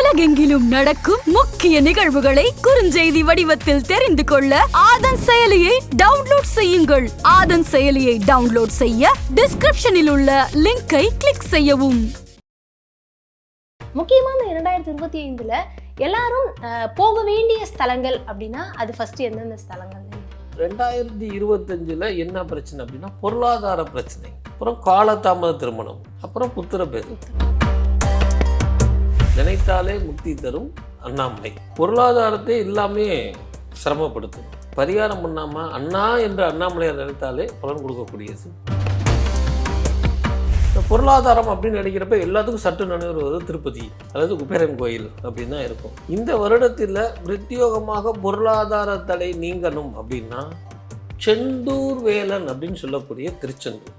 உலகெங்கிலும் நடக்கும் முக்கிய நிகழ்வுகளை குறுஞ்செய்தி வடிவத்தில் தெரிந்து கொள்ள ஆதன் செயலியை டவுன்லோட் செய்யுங்கள். ஆதன் செயலியை டவுன்லோட் செய்ய டிஸ்கிரிப்ஷனில் உள்ள லிங்கை கிளிக் செய்யவும். முக்கியமான 2025ல எல்லாரும் போக வேண்டிய ஸ்தலங்கள் அப்படின்னா அது ஃபர்ஸ்ட் எந்தெந்த ஸ்தலங்கள்? 2025ல என்ன பிரச்சனை அப்படின்னா பொருளாதார பிரச்சனை, அப்புறம் காலதாமத திருமணம், அப்புறம் புத்திர பேரு. நினைத்தாலே முக்தி தரும் அண்ணாமலை. பொருளாதாரத்தை எல்லாமே சிரமப்படுத்தும். பரிகாரம் பண்ணாம அண்ணா என்ற அண்ணாமலையார் நினைத்தாலே பலன் கொடுக்கக்கூடியது. பொருளாதாரம் அப்படின்னு நினைக்கிறப்ப எல்லாத்துக்கும் சற்று நினைவுவது திருப்பதி அல்லது குபேரன் கோயில் அப்படின்னு தான் இருக்கும். இந்த வருடத்தில் பிரத்யோகமாக பொருளாதார தடை நீங்கணும் அப்படின்னா செந்தூர் வேலன் அப்படின்னு சொல்லக்கூடிய திருச்செந்தூர்.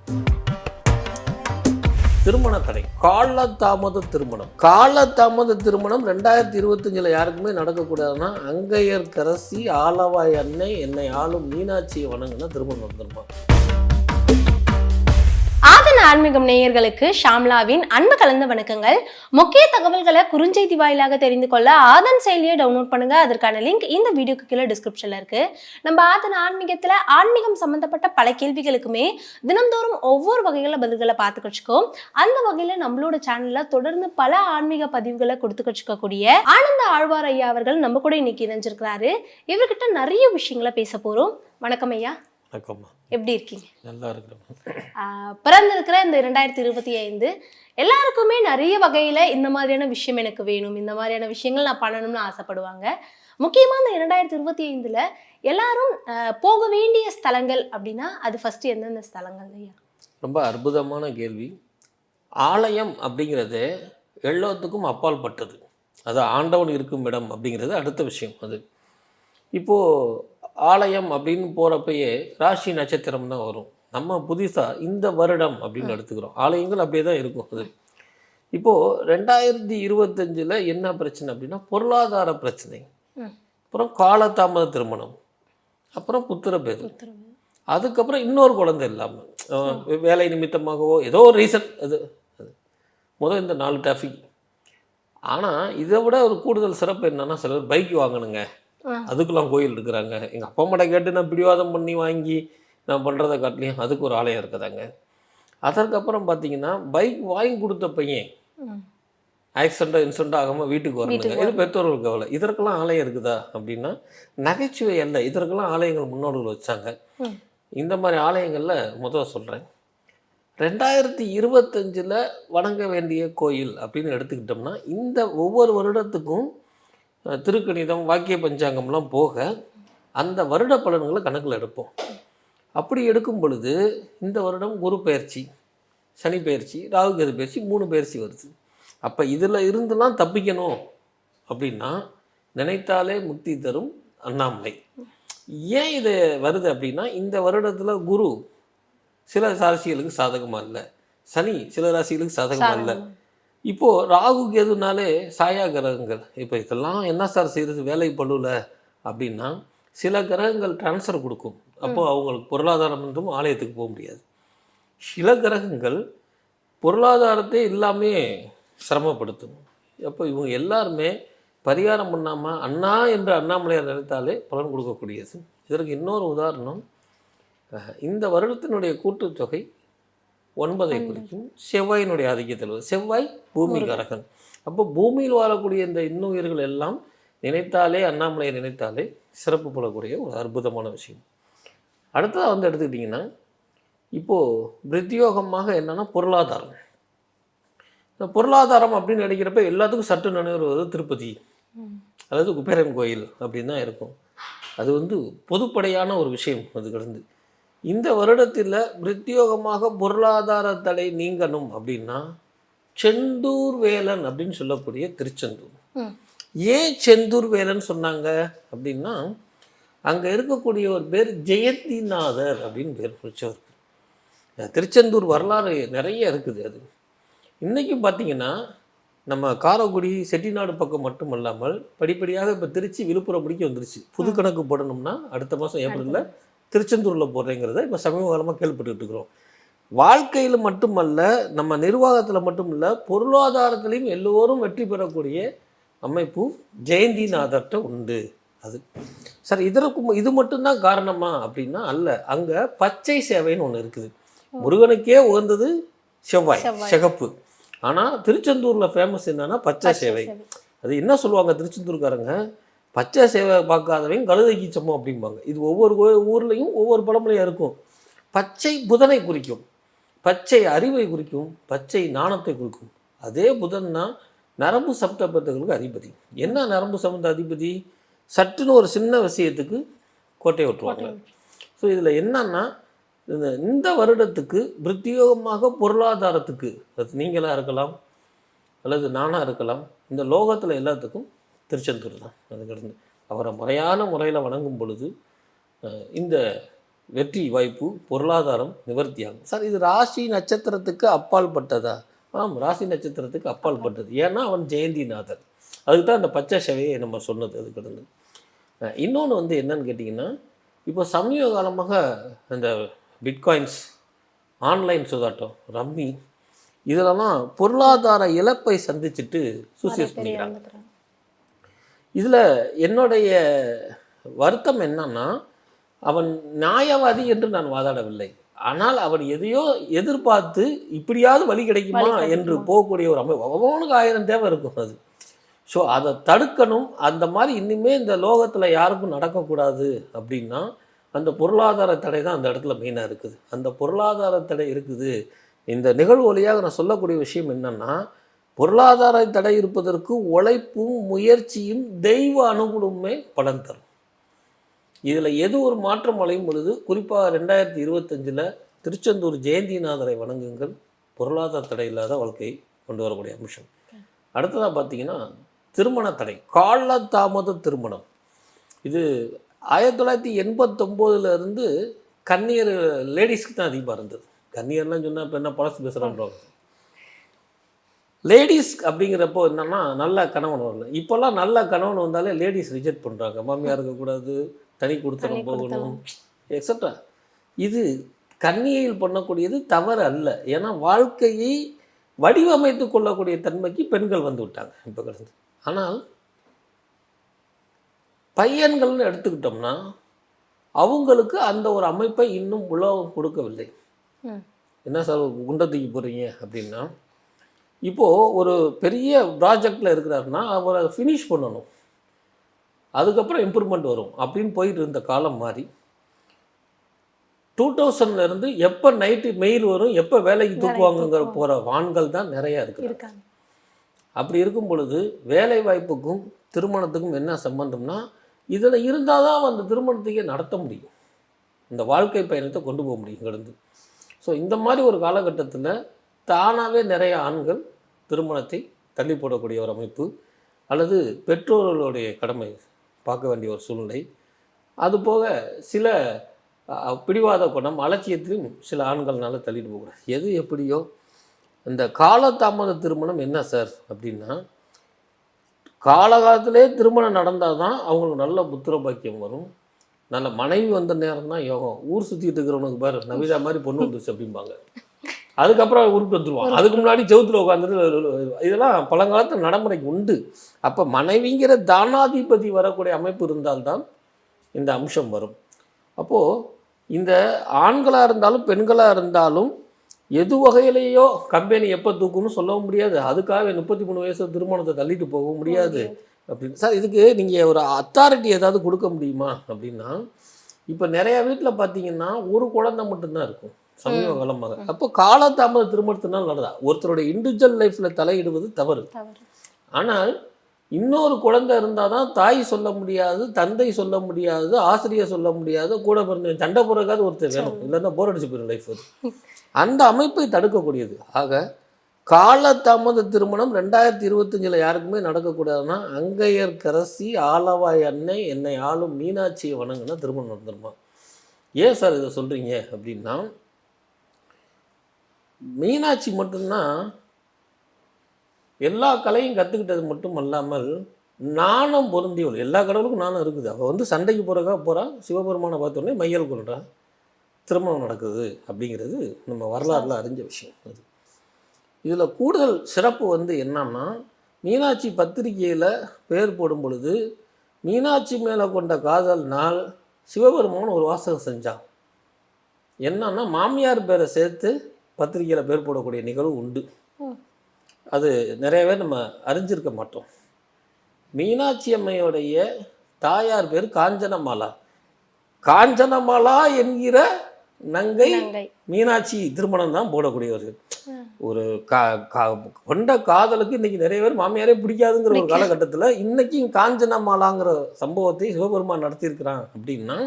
திருமண தடை, காலதாமத திருமணம். காலதாமத திருமணம் 2025ல் யாருக்குமே நடக்கக்கூடாதுன்னா அங்கையர்கரசி ஆலவாய் அன்னை என்னை ஆளும் மீனாட்சியை வணங்குனா திருமணம் நடந்துருமா? ஆதன் ஆன்மீகம் நேயர்களுக்கு ஷாம்லாவின் அன்பு கலந்த வணக்கங்கள். முக்கிய தகவல்களை குறுஞ்செய்தி வாயிலாக தெரிந்து கொள்ள ஆதன் செயலியை டவுன்லோட் பண்ணுங்க. அதற்கான லிங்க் இந்த வீடியோக்கு கீழே டிஸ்கிரிப்ஷன்ல இருக்கு. நம்ம ஆதன் ஆன்மீகத்துல ஆன்மீகம் சம்பந்தப்பட்ட பல கேள்விகளுக்குமே தினம்தோறும் ஒவ்வொரு வகைகள பதில்களை பார்த்து கற்றுக்கோம். அந்த வகையில நம்மளோட சேனல்ல தொடர்ந்து பல ஆன்மீக பதிவுகளை கொடுத்து கற்றுக்கக்கூடிய ஆனந்த ஆழ்வார் ஐயா அவர்கள் நம்ம கூட இன்னைக்கு இணைஞ்சிருக்கிறாரு. இவர்கிட்ட நிறைய விஷயங்களை பேச போறோம். வணக்கம் ஐயா. வணக்கம்மா. எப்படி இருக்கீங்க? நல்லா இருக்கிறோம். பிறந்திருக்கிற இந்த 2025 எல்லாருக்குமே நிறைய வகையில இந்த மாதிரியான விஷயம் எனக்கு வேணும், இந்த மாதிரியான விஷயங்கள் நான் பண்ணணும்னு ஆசைப்படுவாங்க. முக்கியமா இந்த 2025ல எல்லாரும் போக வேண்டிய ஸ்தலங்கள் அப்படின்னா அது ஃபர்ஸ்ட் எந்தெந்த ஸ்தலங்கள் ஐயா? ரொம்ப அற்புதமான கேள்வி. ஆலயம் அப்படிங்கிறது எல்லாத்துக்கும் அப்பால் பட்டது. அது ஆண்டவன் இருக்கும் இடம் அப்படிங்கிறது அடுத்த விஷயம். அது இப்போது ஆலயம் அப்படின்னு போகிறப்பயே ராசி நட்சத்திரம் தான் வரும். நம்ம புதுசாக இந்த வருடம் அப்படின்னு எடுத்துக்கிறோம். ஆலயங்கள் அப்படியே தான் இருக்கும். அது இப்போது 2025ல் என்ன பிரச்சனை அப்படின்னா பொருளாதார பிரச்சனை, அப்புறம் காலதாமத திருமணம், அப்புறம் புத்திர பேரு, அதுக்கப்புறம் இன்னொரு குழந்தை இல்லாமல் வேலை நிமித்தமாகவோ ஏதோ ஒரு ரீசன். அது முதல் இந்த 4 டாபிக். ஆனால் இதை விட ஒரு கூடுதல் சிறப்பு என்னன்னா, சிலர் பைக் வாங்கணுங்க, அதுக்கெல்லாம் கோயில் இருக்கிறாங்க. எங்கள் அப்பா அம்மாட்ட கேட்டு நான் பிடிவாதம் பண்ணி வாங்கி நான் பண்ணுறதை காட்டிலையும் அதுக்கு ஒரு ஆலயம் இருக்குதாங்க. அதற்கப்புறம் பார்த்தீங்கன்னா பைக் வாங்கி கொடுத்த பையன் இன்சிடென்ட் ஆகாமல் வீட்டுக்கு வரணுங்க, இது பெற்றோர்கள் கவலை. இதற்கெல்லாம் ஆலயம் இருக்குதா அப்படின்னா நகைச்சுவை அல்ல, இதற்கெல்லாம் ஆலயங்கள் முன்னோர்கள் வச்சாங்க. இந்த மாதிரி ஆலயங்களில் முதல்ல சொல்கிறேன். 2025ல் வணங்க வேண்டிய கோயில் அப்படின்னு எடுத்துக்கிட்டோம்னா இந்த ஒவ்வொரு வருடத்துக்கும் திருக்கணிதம் வாக்கிய பஞ்சாங்கம்லாம் போக அந்த வருட பலன்களை கணக்கில் எடுப்போம். அப்படி எடுக்கும் பொழுது இந்த வருடம் குரு பயிற்சி, சனி பயிற்சி, ராகுகேது பயிற்சி, 3 பயிற்சி வருது. அப்போ இதில் இருந்துலாம் தப்பிக்கணும் அப்படின்னா நினைத்தாலே முக்தி தரும் அண்ணாமலை. ஏன் இது வருது அப்படின்னா இந்த வருடத்தில் குரு சில ராசிகளுக்கு சாதகமாக இல்லை, சனி சில ராசிகளுக்கு சாதகமாக இல்லை. இப்போது ராகு கேதுனாலே சாயா கிரகங்கள். இப்போ இதெல்லாம் என்ன சார் செய்கிறது வேலை பழுவில் அப்படின்னா சில கிரகங்கள் டிரான்ஸ்ஃபர் கொடுக்கும். அப்போது அவங்களுக்கு பொருளாதாரம் என்றும் ஆலயத்துக்கு போக முடியாது. சில கிரகங்கள் பொருளாதாரத்தை எல்லாமே சிரமப்படுத்தும். அப்போ இவங்க எல்லாருமே பரிகாரம் பண்ணாமல் அண்ணா என்ற அண்ணாமலையார் நினைத்தாலே பலன் கொடுக்கக்கூடியது. இதற்கு இன்னொரு உதாரணம், இந்த வருடத்தினுடைய கூட்டுத்தொகை 9 குறிக்கும். செவ்வாயினுடைய ஆதிக்கத்தில் செவ்வாய் பூமி காரகன். அப்போ பூமியில் வாழக்கூடிய இந்த இன்னுயிர்கள் எல்லாம் நினைத்தாலே அண்ணாமலையை நினைத்தாலே சிறப்பு போடக்கூடிய ஒரு அற்புதமான விஷயம். அடுத்ததாக எடுத்துக்கிட்டிங்கன்னா இப்போது பிரத்யோகமாக என்னென்னா பொருளாதாரம். இந்த பொருளாதாரம் அப்படின்னு நினைக்கிறப்ப எல்லாத்துக்கும் சற்று நினைவுவது திருப்பதி அல்லது குபேரன் கோயில் அப்படின்னு தான் இருக்கும். அது பொதுப்படையான ஒரு விஷயம். அது கடந்து இந்த வருடத்தில் பிரத்யோகமாக பொருளாதார தடை நீங்கணும் அப்படின்னா செந்தூர் வேலன் அப்படின்னு சொல்லக்கூடிய திருச்செந்தூர். ஏன் செந்தூர் வேலன் சொன்னாங்க அப்படின்னா அங்கே இருக்கக்கூடிய ஒரு பேர் ஜெயந்திநாதர் அப்படின்னு பேர் பிடிச்சவர். திருச்செந்தூர் வரலாறு நிறைய இருக்குது. அது இன்றைக்கும் பார்த்திங்கன்னா நம்ம காரைக்குடி செட்டிநாடு பக்கம் மட்டும் இல்லாமல் படிப்படியாக இப்போ திருச்சி விழுப்புரம் முடிக்க வந்துருச்சு. புது கணக்கு போடணும்னா அடுத்த மாதம் ஏப்ரலில் திருச்செந்தூரில் போடுறேங்கிறத இப்போ சமீப காலமாக கேள்விப்பட்டு இருக்கிறோம். வாழ்க்கையில் மட்டுமல்ல, நம்ம நிர்வாகத்தில் மட்டும் இல்லை, பொருளாதாரத்திலையும் எல்லோரும் வெற்றி பெறக்கூடிய அமைப்பு ஜெயந்திநாதர்கிட்ட உண்டு. அது சார் இது மட்டும்தான் காரணமா அப்படின்னா அல்ல. அங்கே பச்சை சேவைன்னு ஒன்று இருக்குது. முருகனுக்கே உகந்தது செவ்வாய், சிகப்பு. ஆனால் திருச்செந்தூரில் ஃபேமஸ் என்னன்னா பச்சை சேவை. அது என்ன சொல்லுவாங்க திருச்செந்தூர்காரங்க, பச்சை சேவை பார்க்காதவங்க கழுதைக்கு சமம் அப்படிம்பாங்க. இது ஒவ்வொரு ஊர்லேயும் ஒவ்வொரு பழமொழியாக இருக்கும். பச்சை புதனை குறிக்கும், பச்சை அறிவை குறிக்கும், பச்சை நாணத்தை குறிக்கும். அதே புதன் தான் நரம்பு சப்தபத்துகளுக்கு அதிபதி. என்ன நரம்பு சம்பந்த அதிபதி? சட்டுன்னு ஒரு சின்ன விஷயத்துக்கு கோட்டையை விட்டுருவாங்க. ஸோ இதில் என்னன்னா இந்த வருடத்துக்கு பிரத்யேகமாக பொருளாதாரத்துக்கு, அது நீங்களாக இருக்கலாம் அல்லது நானாக இருக்கலாம், இந்த லோகத்தில் எல்லாத்துக்கும் திருச்செந்தூர் தான். அதுக்கிடந்து அவரை முறையான முறையில் வணங்கும் பொழுது இந்த வெற்றி வாய்ப்பு, பொருளாதாரம் நிவர்த்தியாகும். சார் இது ராசி நட்சத்திரத்துக்கு அப்பால் பட்டதா? ராசி நட்சத்திரத்துக்கு அப்பால் பட்டது. ஏன்னா அவன் ஜெயந்திநாதர். அதுக்கு தான் அந்த பச்சை சேவையை நம்ம சொன்னது. அதுக்கிடந்து இன்னொன்று என்னன்னு கேட்டிங்கன்னா, இப்போ சமீப காலமாக இந்த பிட்காயின்ஸ், ஆன்லைன் சூதாட்டம், ரம்மி, இதிலெல்லாம் பொருளாதார இழப்பை சந்திச்சுட்டு சூசைட் பண்ணிக்கிறாங்க. இதில் என்னுடைய வருத்தம் என்னன்னா, அவன் நியாயவாதி என்று நான் வாதாடவில்லை. ஆனால் அவன் எதையோ எதிர்பார்த்து இப்படியாவது வழி கிடைக்குமா என்று போகக்கூடிய ஒரு அமைப்பு. அவனுக்கு 1000 தேவை இருக்கும். அது ஸோ அதை தடுக்கணும். அந்த மாதிரி இன்னுமே இந்த லோகத்தில் யாருக்கும் நடக்கக்கூடாது அப்படின்னா அந்த பொருளாதார தடை தான் அந்த இடத்துல மெயினாக இருக்குது. அந்த பொருளாதார தடை இருக்குது. இந்த நிகழ்வு வழியாக நான் சொல்லக்கூடிய விஷயம் என்னன்னா, பொருளாதார தடை இருப்பதற்கு உழைப்பும் முயற்சியும் தெய்வ அனுகூலமே பலன் தரும். இதில் எது ஒரு மாற்றம் அடையும் பொழுது, குறிப்பாக 2025 திருச்செந்தூர் ஜெயந்திநாதரை வணங்குங்கள். பொருளாதார தடை இல்லாத வாழ்க்கையை கொண்டு வரக்கூடிய அம்சம். அடுத்ததாக பார்த்தீங்கன்னா திருமண தடை, காலதாமத திருமணம். இது 1989 கன்னியர் லேடிஸ்க்கு தான் அதிகமாக இருந்தது. கன்னியர்லாம் சொன்னால் இப்போ என்ன பழசு பேசுகிறான்றோம். லேடிஸ் அப்படிங்கிறப்போ என்னன்னா நல்ல கணவன் வரல. இப்போல்லாம் நல்ல கணவன் வந்தாலே லேடிஸ் ரிஜெக்ட் பண்ணுறாங்க. மாமியார் இருக்கக்கூடாது, தனி கொடுத்தனம் போகணும், எக்ஸட்ரா. இது கன்னியில் பண்ணக்கூடியது தவறு அல்ல. ஏன்னா வாழ்க்கையை வடிவமைத்து கொள்ளக்கூடிய தன்மைக்கு பெண்கள் வந்து விட்டாங்க இப்போ கிடந்து. ஆனால் பையன்கள்னு எடுத்துக்கிட்டோம்னா அவங்களுக்கு அந்த ஒரு அமைப்பை இன்னும் உலகம் கொடுக்கவில்லை. என்ன சார் குண்டத்துக்கு போகிறீங்க அப்படின்னா, இப்போது ஒரு பெரிய ப்ராஜெக்டில் இருக்கிறாருன்னா அவரை ஃபினிஷ் பண்ணணும், அதுக்கப்புறம் இம்ப்ரூவ்மெண்ட் வரும் அப்படின்னு போயிட்டு இருந்த காலம் மாறி 2000 எப்போ நைட்டு மெயில் வரும், எப்போ வேலைக்கு தூக்குவாங்கங்கிற போகிற ஆண்கள் தான் நிறையா இருக்காங்க. அப்படி இருக்கும் பொழுது வேலை வாய்ப்புக்கும் திருமணத்துக்கும் என்ன சம்பந்தம்னா, இதில் இருந்தால் தான் அந்த திருமணத்தையே நடத்த முடியும், இந்த வாழ்க்கை பயணத்தை கொண்டு போக முடியும் கிடந்து. ஸோ இந்த மாதிரி ஒரு காலகட்டத்தில் தானாகவே நிறைய ஆண்கள் திருமணத்தை தள்ளி போடக்கூடிய ஒரு அமைப்பு, அல்லது பெற்றோர்களுடைய கடமை பார்க்க வேண்டிய ஒரு சூழ்நிலை. அதுபோக சில பிடிவாத குணம், அலட்சியத்திலும் சில ஆண்கள்னால தள்ளிட்டு போகிறார். எது எப்படியோ இந்த காலதாமத திருமணம் என்ன சார் அப்படின்னா, காலகாலத்திலே திருமணம் நடந்தால் தான் அவங்களுக்கு நல்ல புத்திர பாக்கியம் வரும், நல்ல மனைவி வந்த நேரம் தான் யோகம். ஊர் சுற்றிட்டு இருக்கிறவனுக்கு பாரு நவிதா மாதிரி பொண்ணு வந்துச்சு அப்படிம்பாங்க. அதுக்கப்புறம் உருட்டு வந்துடுவான். அதுக்கு முன்னாடி செவுத்துல உட்காந்துட்டு, இதெல்லாம் பழங்காலத்தில் நடைமுறைக்கு உண்டு. அப்போ மனைவிங்கிற தானாதிபதி வரக்கூடிய அமைப்பு இருந்தால்தான் இந்த அம்சம் வரும். அப்போது இந்த ஆண்களாக இருந்தாலும் பெண்களாக இருந்தாலும் எது வகையிலேயோ கம்பெனி எப்போ தூக்குன்னு சொல்லவும் முடியாது. அதுக்காக 33 வயசு திருமணத்தை தள்ளிட்டு போகவும் முடியாது அப்படின்னு. சார் இதுக்கு நீங்கள் ஒரு அத்தாரிட்டி ஏதாவது கொடுக்க முடியுமா அப்படின்னா, இப்போ நிறையா வீட்டில் பார்த்தீங்கன்னா ஒரு குழந்தை மட்டும்தான் இருக்கும் சமீப காலமாக. அப்போ காலதாமத திருமணத்தினால் நடந்தா ஒருத்தருடைய இண்டிவிஜுவல் லைஃப்பில் தலையிடுவது தவறு. ஆனால் இன்னொரு குழந்தை இருந்தால் தான் தாய் சொல்ல முடியாது, தந்தை சொல்ல முடியாது, ஆசிரியர் சொல்ல முடியாது, கூட பிறந்த சண்டை போடுறதுக்காவது ஒருத்தர் வேணும், இல்லைன்னா போர் அடிச்சு போயிடும் லைஃப். அது அந்த அமைப்பை தடுக்கக்கூடியது. ஆக காலதாமத திருமணம் 2025 யாருக்குமே நடக்கக்கூடாதுன்னா, அங்கையர்க்கரசி ஆலவாய் அன்னை என்னை ஆளும் மீனாட்சியை வணங்குனா திருமணம் நடந்துருமா? ஏன் சார் இதை சொல்கிறீங்க அப்படின்னா, மீனாட்சி மட்டும்தான் எல்லா கலையும் கற்றுக்கிட்டது மட்டும் அல்லாமல் நாணம் பொருந்தியவள். எல்லா கடவுளுக்கும் நாணம் இருக்குது. அவள் சண்டைக்கு போகிறக்காக போகிறான், சிவபெருமானை பார்த்தோன்னே மையல் கொள்கிறான், திருமணம் நடக்குது அப்படிங்கிறது நம்ம வரலாறுல அறிஞ்ச விஷயம். அது இதில் கூடுதல் சிறப்பு என்னன்னா, மீனாட்சி பத்திரிகையில் பேர் போடும் பொழுது மீனாட்சி மேலே கொண்ட காதல்னால் சிவபெருமான் ஒரு வாசகம் செஞ்சான். என்னன்னா மாமியார் பேரை சேர்த்து பத்திரிகையில் பேர் போடக்கூடிய நிகழ்வு உண்டு. அது நிறையவே நம்ம அறிஞ்சிருக்க மாட்டோம். மீனாட்சி அம்மையோடைய தாயார் பேர் காஞ்சனமாலா. காஞ்சனமாலா என்கிற நங்கை மீனாட்சி திருமணம் தான் போடக்கூடியவர்கள். ஒரு கொண்ட காதலுக்கு இன்னைக்கு நிறைய பேர் மாமியாரே பிடிக்காதுங்கிற ஒரு காலகட்டத்தில் இன்னைக்கு காஞ்சனமாலாங்கிற சம்பவத்தை சிவபெருமான் நடத்தியிருக்கிறான். அப்படின்னா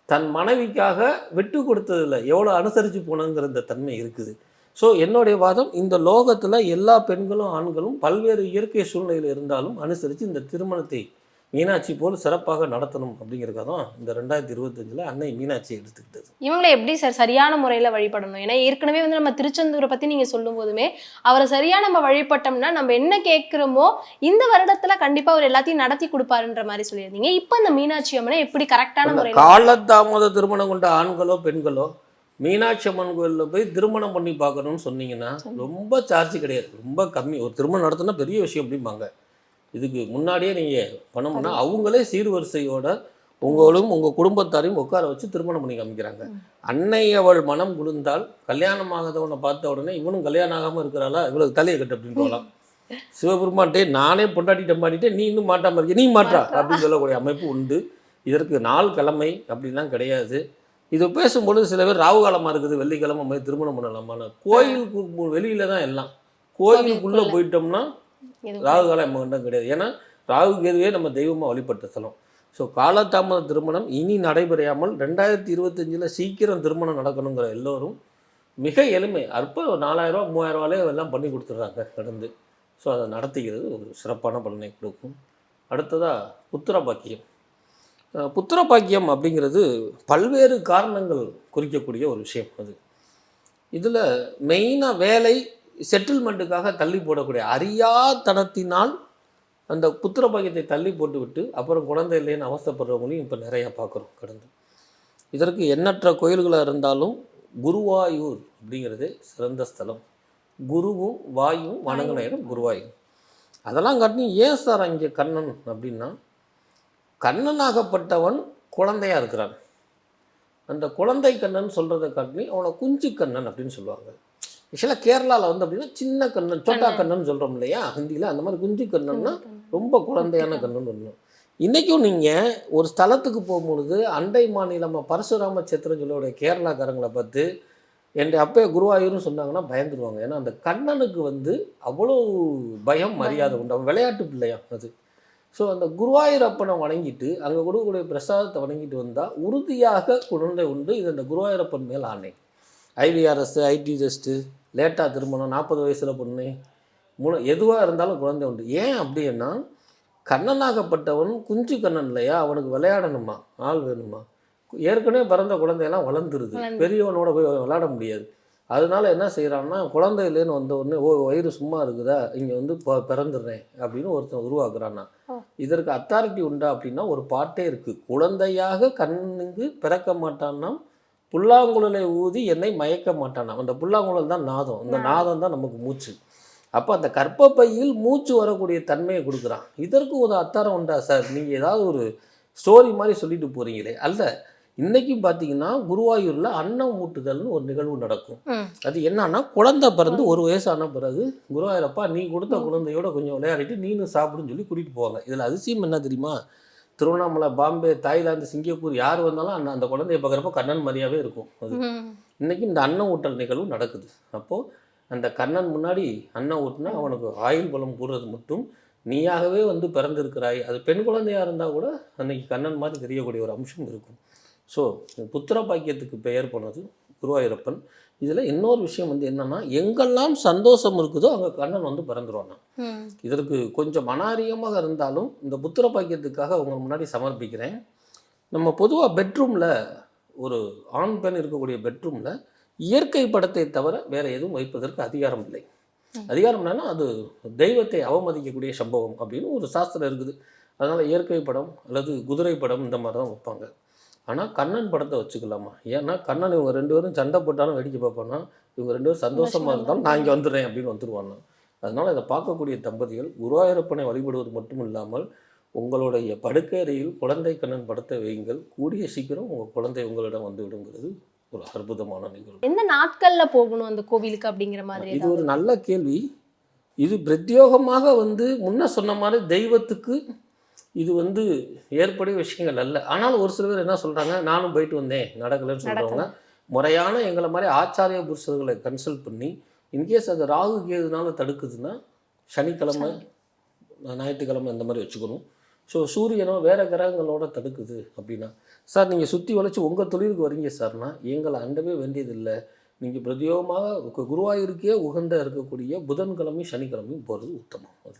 தன் மனைவிக்காக விட்டு கொடுத்ததில்ல, எவ்வளோ அனுசரித்து போனங்கிற இந்த தன்மை இருக்குது. ஸோ என்னுடைய வாதம், இந்த லோகத்தில் எல்லா பெண்களும் ஆண்களும் பல்வேறு இயற்கை சூழ்நிலையில் இருந்தாலும் அனுசரித்து இந்த திருமணத்தை மீனாட்சி போல் சிறப்பாக நடத்தணும் அப்படிங்கிறதுக்காக தான் இந்த 2025 அன்னை மீனாட்சி எடுத்துக்கிட்டது. இவங்களை எப்படி சார் சரியான முறையில் வழிபடணும்? ஏன்னா ஏற்கனவே வந்து நம்ம திருச்செந்தூரை பற்றி நீங்கள் சொல்லும் போதுமே அவரை சரியாக நம்ம வழிபட்டோம்னா நம்ம என்ன கேட்குறோமோ இந்த வருடத்தில் கண்டிப்பாக அவர் எல்லாத்தையும் நடத்தி கொடுப்பாருன்ற மாதிரி சொல்லியிருந்தீங்க. இப்போ இந்த மீனாட்சி அம்மனை எப்படி கரெக்டான முறையில் காலதாமத திருமணம் கொண்ட ஆண்களோ பெண்களோ மீனாட்சி அம்மன் கோயிலில் போய் திருமணம் பண்ணி பார்க்கணும்னு சொன்னீங்கன்னா ரொம்ப சார்ஜ் கிடையாது, ரொம்ப கம்மி. ஒரு திருமணம் நடத்தினா பெரிய விஷயம் அப்படிம்பாங்க. இதுக்கு முன்னாடியே நீங்கள் பண்ணோம்னா அவங்களே சீர்வரிசையோட உங்களும் உங்கள் குடும்பத்தாரையும் உட்கார வச்சு திருமணம் பண்ணி காமிக்கிறாங்க. அன்னை அவள் மனம் குளிர்ந்தால் கல்யாணமாகதவனை பார்த்த உடனே இவனும் கல்யாணம் ஆகாமல் இருக்கிறாளா, இவளுக்கு தலையை கட்டு அப்படின்னு சொல்லலாம். சிவபெருமான்ட்டே நானே பொண்டாட்டிட்ட மாட்டிட்டே நீ இன்னும் மாட்டாமல் இருக்க, நீ மாட்டா அப்படின்னு சொல்லக்கூடிய அமைப்பு உண்டு. இதற்கு நாள் கிழமை அப்படின்லாம் கிடையாது. இது பேசும்பொழுது சில பேர் ராகு காலமாக இருக்குது, வெள்ளிக்கிழமை மாதிரி திருமணம் பண்ணலாமான. கோயிலுக்கு வெளியில தான் எல்லாம். கோயிலுக்குள்ளே போயிட்டோம்னா ராகு காலம் எம்மகண்டம் கிடையாது. ஏன்னா ராகு கேதுவே நம்ம தெய்வமாக வழிபட்ட தலம். ஸோ காலதாமத திருமணம் இனி நடைபெறாமல் 2025 சீக்கிரம் திருமணம் நடக்கணுங்கிற எல்லோரும் மிக எளிமை அற்ப 4000 ரூபா 3000 ரூபாலே எல்லாம் பண்ணி கொடுத்துட்றாங்க கடந்து. ஸோ அதை நடத்திக்கிறது ஒரு சிறப்பான பலனை கொடுக்கும். அடுத்ததாக புத்திர பாக்கியம். புத்திர பாக்கியம் அப்படிங்கிறது பல்வேறு காரணங்கள் குறிக்கக்கூடிய ஒரு விஷயம். அது இதில் மெயினாக வேலை செட்டில்மெண்ட்டுக்காக தள்ளி போடக்கூடிய அறியாத்தனத்தினால் அந்த புத்திர பாக்கியத்தை தள்ளி போட்டு விட்டு அப்புறம் குழந்தை இல்லைன்னு அவஸ்தைப்படுறவங்களையும் இப்போ நிறையா பார்க்குறோம் கடந்து. இதற்கு எண்ணற்ற கோயில்களாக இருந்தாலும் குருவாயூர் அப்படிங்கிறது சிறந்த ஸ்தலம். குருவும் வாயும் வணங்கின இடம் குருவாயூர். அதெல்லாம் காட்டி ஏன் சார் அங்கே கண்ணன் அப்படின்னா, கண்ணனாகப்பட்டவன் குழந்தையாக இருக்கிறான். அந்த குழந்தை கண்ணன் சொல்கிறத காட்டி அவனை குஞ்சு கண்ணன் அப்படின்னு சொல்லுவாங்க. ஆக்சுவலாக கேரளாவில் வந்து அப்படின்னா சின்ன கண்ணன், சோட்டா கண்ணன் சொல்கிறோம் இல்லையா ஹிந்தியில், அந்த மாதிரி குஞ்சு கண்ணன்னா ரொம்ப குழந்தையான கண்ணன் ஒன்று. இன்றைக்கும் நீங்கள் ஒரு ஸ்தலத்துக்கு போகும்பொழுது அண்டை மாநிலம் பரசுராம சேத்திரம் சொல்லக்கூடிய கேரளாக்காரங்களை பார்த்து என் அப்பே குருவாயூர்னு சொன்னாங்கன்னா பயந்துருவாங்க. ஏன்னா அந்த கண்ணனுக்கு வந்து அவ்வளோ பயம் மரியாதை உண்டு. அவன் விளையாட்டு பிள்ளையா அது. ஸோ அந்த குருவாயூர் அப்பனை வணங்கிட்டு அங்கே கொடுக்கக்கூடிய பிரசாதத்தை வணங்கிட்டு வந்தால் உறுதியாக குழந்தை உண்டு. இது அந்த குருவாயூரப்பன் மேல் ஆணை. ஐவிஆர்எஸ், ஐடி டெஸ்ட்டு, லேட்டாக திருமணம், 40 வயசில் பொண்ணு, எதுவாக இருந்தாலும் குழந்தை உண்டு. ஏன் அப்படின்னா கண்ணனாகப்பட்டவன் குஞ்சு கண்ணன் இல்லையா, அவனுக்கு விளையாடணுமா, ஆள் வேணுமா. ஏற்கனவே பிறந்த குழந்தையெல்லாம் வளர்ந்துருது, பெரியவனோட போய் விளையாட முடியாது. அதனால என்ன செய்கிறான்னா குழந்தை இல்லைன்னு வந்த உடனே வயிறு சும்மா இருக்குதா இங்கே வந்து பிறந்துடுறேன் அப்படின்னு ஒருத்தன் உருவாக்குறான்னா இதற்கு அத்தாரிட்டி உண்டா அப்படின்னா ஒரு பாட்டே இருக்குது. குழந்தையாக கண்ணுக்கு பிறக்க மாட்டான்னா புல்லாங்குழலை ஊதி என்னை மயக்க மாட்டானாம். அந்த புல்லாங்குழல் தான் நாதம், அந்த நாதம் தான் நமக்கு மூச்சு. அப்போ அந்த கர்ப்பப்பையில் மூச்சு வரக்கூடிய தன்மையை கொடுக்குறான். இதற்கு ஒரு அத்தாரம் உண்டா சார்? நீங்கள் ஏதாவது ஒரு ஸ்டோரி மாதிரி சொல்லிட்டு போகிறீங்களே. அல்ல, இன்றைக்கும் பார்த்தீங்கன்னா குருவாயூரில் அன்னம் ஊட்டுதல்னு ஒரு நிகழ்வு நடக்கும். அது என்னன்னா குழந்தை பிறந்து 1 வயசான பிறகு குருவாயூரப்பா நீ கொடுத்த குழந்தையோட கொஞ்சம் விளையாடிட்டு நீனும் சாப்பிடுன்னு சொல்லி கூட்டிகிட்டு போவாங்க. இதில் அதிசயம் என்ன தெரியுமா, திருவண்ணாமலை, பாம்பே, தாய்லாந்து, சிங்கப்பூர் யார் வந்தாலும் அந்த குழந்தைய பார்க்குறப்போ கண்ணன் மாதிரியாவே இருக்கும். அது இன்றைக்கி இந்த அன்னம் ஊட்டல் நிகழ்வு நடக்குது. அப்போது அந்த கண்ணன் முன்னாடி அன்னம் ஊட்டினா அவனுக்கு ஆயுள் பலம் கூடுறது மட்டும் நீயாகவே வந்து பிறந்திருக்கிறாய். அது பெண் குழந்தையாக இருந்தால் கூட அன்னைக்கு கண்ணன் மாதிரி தெரியக்கூடிய ஒரு அம்சம் இருக்கும். ஸோ புத்திர பாக்கியத்துக்கு பெயர் போனது குருவாயூரப்பன். இதில் இன்னொரு விஷயம் வந்து என்னென்னா எங்கெல்லாம் சந்தோஷம் இருக்குதோ அங்கே கண்ணன் வந்து பிறந்துருவாங்க. இதற்கு கொஞ்சம் அநாரியமாக இருந்தாலும் இந்த புத்திர பாக்கியத்துக்காக அவங்க முன்னாடி சமர்ப்பிக்கிறேன். நம்ம பொதுவாக பெட்ரூமில் ஒரு ஆண் பெண் இருக்கக்கூடிய பெட்ரூமில் இயற்கை படத்தை தவிர வேறு எதுவும் வைப்பதற்கு அதிகாரம் இல்லை. அதிகாரம் என்னன்னா அது தெய்வத்தை அவமதிக்கக்கூடிய சம்பவம் அப்படின்னு ஒரு சாஸ்திரம் இருக்குது. அதனால் இயற்கை படம் அல்லது குதிரை படம் இந்த மாதிரி தான் வைப்பாங்க. ஆனால் கண்ணன் படத்தை வச்சுக்கலாமா? ஏன்னா கண்ணன் இவங்க 2 பேரும் சண்டை போட்டாலும் வேடிக்கை பார்ப்பானா, இவங்க 2 பேரும் சந்தோஷமாக இருந்தாலும் நான் இங்கே வந்துடுறேன் அப்படின்னு வந்துடுவானா. அதனால் இதை பார்க்கக்கூடிய தம்பதிகள் குருவாயூரப்பனை வழிபடுவது மட்டும் இல்லாமல் உங்களுடைய படுக்கை அறையில் குழந்தை கண்ணன் படத்தை வையுங்கள். கூடிய சீக்கிரம் உங்கள் குழந்தை உங்களிடம் வந்து விடுங்கிறது ஒரு அற்புதமான நிகழ்வு. எந்த நாட்கள்ல போகணும் அந்த கோவிலுக்கு அப்படிங்கிற மாதிரி? இது ஒரு நல்ல கேள்வி. இது பிரத்யோகமாக முன்ன சொன்ன மாதிரி தெய்வத்துக்கு இது ஏற்படைய விஷயங்கள் அல்ல. ஆனால் ஒரு சில பேர் என்ன சொல்கிறாங்க, நானும் போயிட்டு வந்தேன் நடக்கலைன்னு சொல்கிறவங்க முறையான எங்களை மாதிரி ஆச்சாரிய புருஷர்களை கன்சல்ட் பண்ணி இன்கேஸ் அது ராகு கேதுனால தடுக்குதுன்னா சனிக்கிழமை ஞாயிற்றுக்கிழமை இந்த மாதிரி வச்சுக்கணும். ஸோ சூரியனோ வேறு கிரகங்களோட தடுக்குது அப்படின்னா, சார் நீங்கள் சுற்றி வளைச்சி உங்கள் தொழிலுக்கு வரீங்க சார்னா எங்களை அண்டவே வேண்டியதில்லை. நீங்கள் பிரத்யோகமாக குருவாயூருக்கே உகந்த இருக்கக்கூடிய புதன்கிழமையும் சனிக்கிழமையும் போகிறது உத்தமம். அது